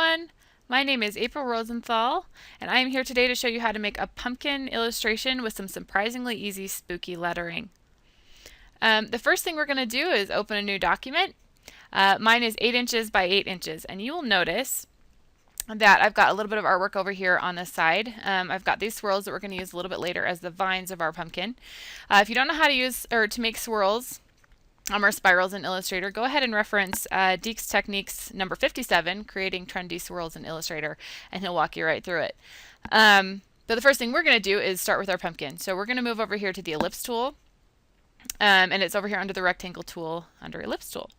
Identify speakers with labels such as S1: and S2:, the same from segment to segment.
S1: everyone. My name is April Rosenthal, and I am here today to show you how to make a pumpkin illustration with some surprisingly easy spooky lettering. The first thing we're going to do is open a new document. Mine is 8 inches by 8 inches, and you will notice that I've got a little bit of artwork over here on this side. I've got these swirls that we're going to use a little bit later as the vines of our pumpkin. If you don't know how to use or to make swirls, or spirals in Illustrator, go ahead and reference Deke's Techniques number 57, Creating Trendy Swirls in Illustrator, and he'll walk you right through it. But the first thing we're going to do is start with our pumpkin. So we're going to move over here to the ellipse tool, and it's over here under the rectangle tool under ellipse tool.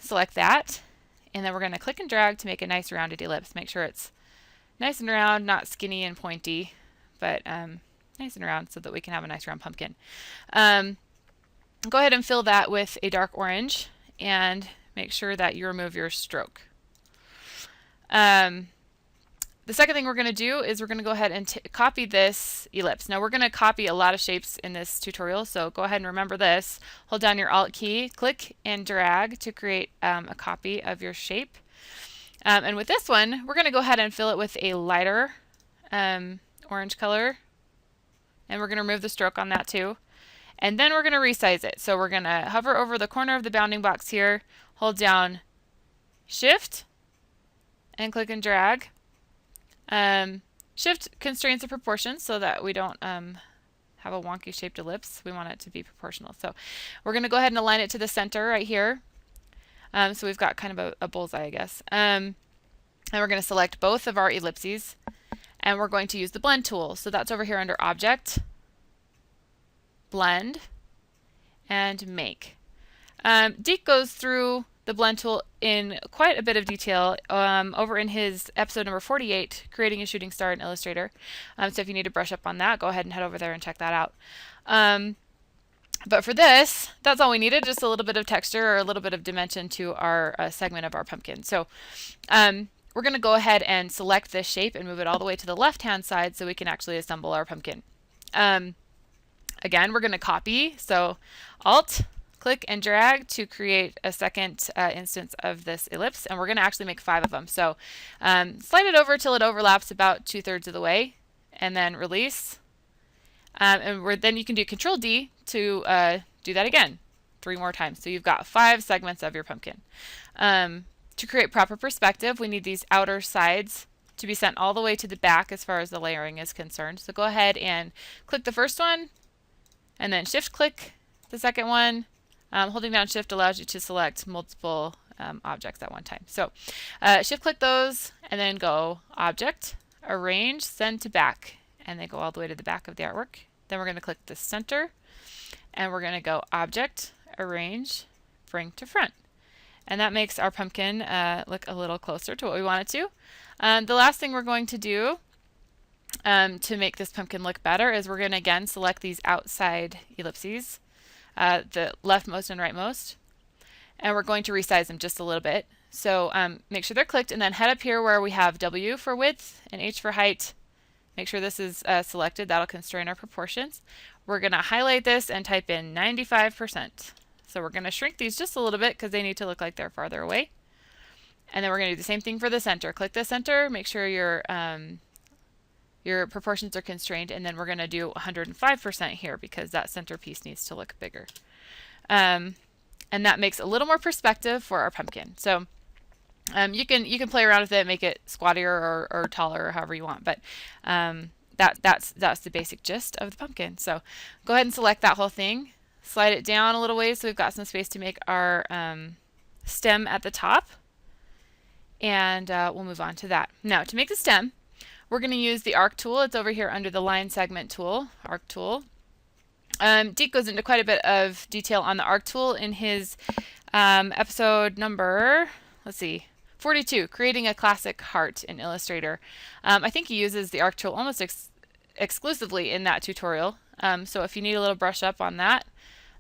S1: Select that, and then we're going to click and drag to make a nice rounded ellipse. Make sure it's nice and round, not skinny and pointy, but nice and round so that we can have a nice round pumpkin. Go ahead and fill that with a dark orange and make sure that you remove your stroke. The second thing we're going to do is we're going to go ahead and copy this ellipse. Now we're going to copy a lot of shapes in this tutorial, so go ahead and remember this. Hold down your Alt key, click and drag to create a copy of your shape. And with this one, we're going to go ahead and fill it with a lighter orange color, and we're going to remove the stroke on that too. And then we're going to resize it. So we're going to hover over the corner of the bounding box here, hold down Shift, and click and drag. Shift constrains the proportions so that we don't have a wonky shaped ellipse. We want it to be proportional. So we're going to go ahead and align it to the center right here. So we've got kind of a bullseye, I guess. And we're going to select both of our ellipses, and we're going to use the blend tool. So that's over here under Object, Blend, and Make. Deke goes through the blend tool in quite a bit of detail over in his episode number 48, Creating a Shooting Star in Illustrator. So if you need to brush up on that, go ahead and head over there and check that out. But for this, that's all we needed, just a little bit of texture or a little bit of dimension to our segment of our pumpkin. So we're going to go ahead and select this shape and move it all the way to the left-hand side so we can actually assemble our pumpkin. Again, we're going to copy, so Alt, click and drag to create a second instance of this ellipse, and we're going to actually make 5 of them. So slide it over till it overlaps about 2/3 of the way, and then release. Then you can do Control D to do that again 3 more times. So you've got 5 segments of your pumpkin. To create proper perspective, we need these outer sides to be sent all the way to the back as far as the layering is concerned. So go ahead and click the first one, and then Shift click the second one. Holding down Shift allows you to select multiple objects at one time. So Shift click those, and then go Object, Arrange, Send to Back, and they go all the way to the back of the artwork. Then we're going to click the center, and we're going to go Object, Arrange, Bring to Front. And that makes our pumpkin look a little closer to what we want it to. The last thing we're going to do to make this pumpkin look better is we're going to again select these outside ellipses, the leftmost and rightmost, and we're going to resize them just a little bit. So make sure they're clicked, and then head up here where we have W for width and H for height. Make sure this is selected. That'll constrain our proportions. We're going to highlight this and type in 95%. So we're going to shrink these just a little bit because they need to look like they're farther away. And then we're going to do the same thing for the center. Click the center, make sure your proportions are constrained, and then we're going to do 105% here because that center piece needs to look bigger. And that makes a little more perspective for our pumpkin. So you can play around with it, make it squattier or taller or however you want, but that's the basic gist of the pumpkin. So go ahead and select that whole thing, slide it down a little ways so we've got some space to make our stem at the top, and we'll move on to that. Now to make the stem, we're going to use the arc tool. It's over here under the line segment tool, arc tool. Deke goes into quite a bit of detail on the arc tool in his episode number, 42, Creating a Classic Heart in Illustrator. I think he uses the arc tool almost exclusively in that tutorial. So if you need a little brush up on that,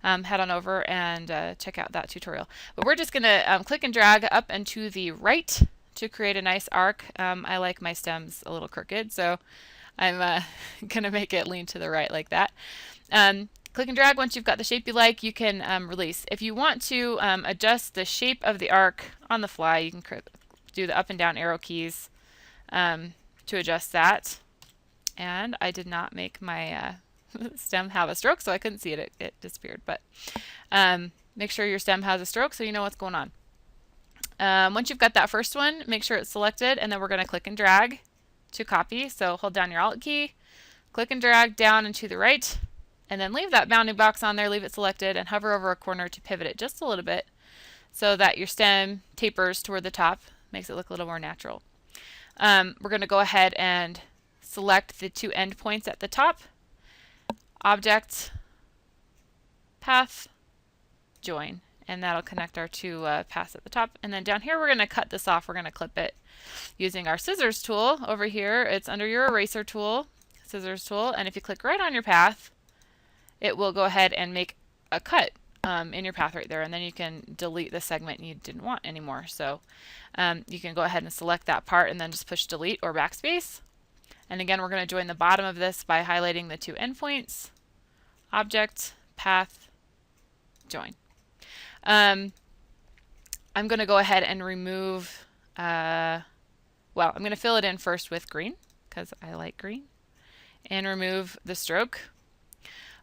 S1: head on over and check out that tutorial. But we're just going to click and drag up and to the right to create a nice arc. I like my stems a little crooked, so I'm going to make it lean to the right like that. Click and drag. Once you've got the shape you like, you can release. If you want to adjust the shape of the arc on the fly, you can do the up and down arrow keys to adjust that. And I did not make my stem have a stroke, so I couldn't see it. It disappeared. But make sure your stem has a stroke so you know what's going on. Once you've got that first one, make sure it's selected, and then we're going to click and drag to copy. So hold down your Alt key, click and drag down and to the right, and then leave that bounding box on there, leave it selected, and hover over a corner to pivot it just a little bit so that your stem tapers toward the top, makes it look a little more natural. We're going to go ahead and select the two endpoints at the top, Object, Path, Join, and that'll connect our two paths at the top. And then down here we're going to cut this off. We're going to clip it using our scissors tool over here. It's under your eraser tool, scissors tool, and if you click right on your path, it will go ahead and make a cut in your path right there, and then you can delete the segment you didn't want anymore. So you can go ahead and select that part and then just push delete or backspace. And again, we're going to join the bottom of this by highlighting the two endpoints, Object, Path, Join. I'm going to go ahead and remove, well, I'm going to fill it in first with green because I like green, and remove the stroke.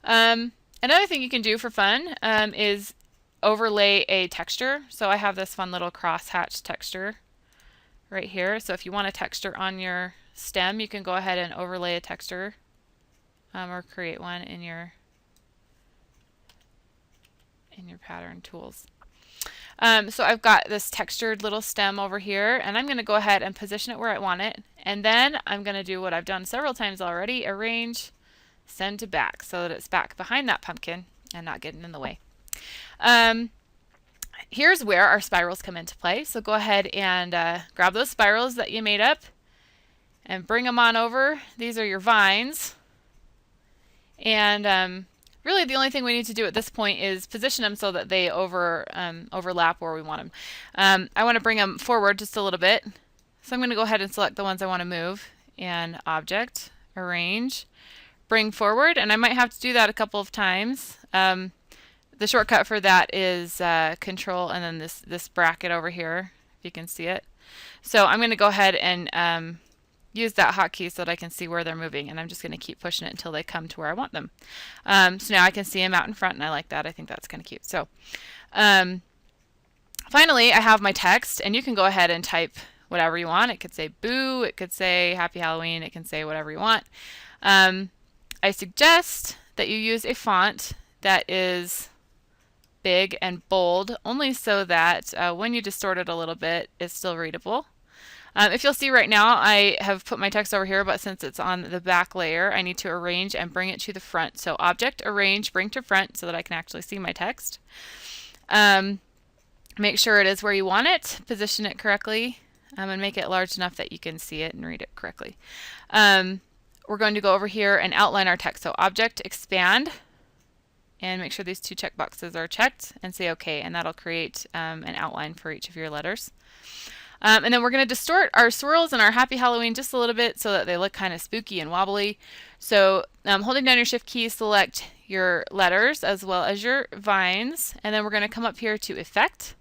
S1: Another thing you can do for fun is overlay a texture. So I have this fun little crosshatch texture right here. So if you want a texture on your stem, you can go ahead and overlay a texture or create one in your pattern tools. So I've got this textured little stem over here, and I'm going to go ahead and position it where I want it. And then I'm going to do what I've done several times already, arrange, send to back, so that it's back behind that pumpkin and not getting in the way. Here's where our spirals come into play. So go ahead and grab those spirals that you made up and bring them on over. These are your vines. And really the only thing we need to do at this point is position them so that they overlap where we want them. I want to bring them forward just a little bit. So I'm going to go ahead and select the ones I want to move, and Object, Arrange, Bring Forward, and I might have to do that a couple of times. The shortcut for that is Control and then this bracket over here, if you can see it. So I'm going to go ahead and use that hotkey so that I can see where they're moving, and I'm just going to keep pushing it until they come to where I want them. So now I can see them out in front, and I like that. I think that's kind of cute. So finally, I have my text, and you can go ahead and type whatever you want. It could say boo, it could say Happy Halloween, it can say whatever you want. I suggest that you use a font that is big and bold, only so that when you distort it a little bit, it's still readable. If you'll see right now, I have put my text over here, but since it's on the back layer, I need to arrange and bring it to the front. So Object, Arrange, Bring to Front, so that I can actually see my text. Make sure it is where you want it, position it correctly, and make it large enough that you can see it and read it correctly. We're going to go over here and outline our text. So Object, Expand, and make sure these two checkboxes are checked, and say OK, and that'll create an outline for each of your letters. And then we're going to distort our swirls and our Happy Halloween just a little bit so that they look kind of spooky and wobbly. So holding down your Shift key, select your letters as well as your vines, and then we're going to come up here to Effect,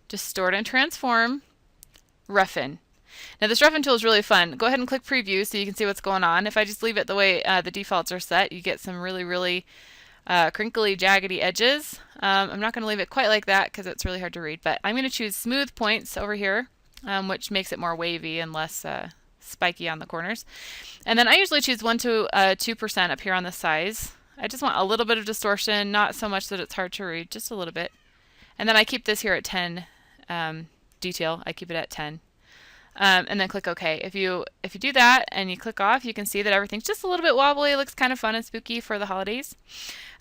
S1: Distort and Transform, Roughen. Now this roughen tool is really fun. Go ahead and click preview so you can see what's going on. If I just leave it the way the defaults are set, you get some really crinkly, jaggedy edges. I'm not going to leave it quite like that because it's really hard to read, but I'm going to choose smooth points over here, which makes it more wavy and less spiky on the corners. And then I usually choose 1 to 2% up here on the size. I just want a little bit of distortion, not so much that it's hard to read, just a little bit. And then I keep this here at 10 detail. I keep it at 10. And then click OK. If you do that and you click off, you can see that everything's just a little bit wobbly. It looks kind of fun and spooky for the holidays.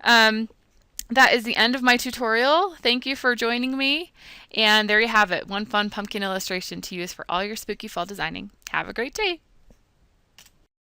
S1: That is the end of my tutorial. Thank you for joining me. And there you have it, one fun pumpkin illustration to use for all your spooky fall designing. Have a great day.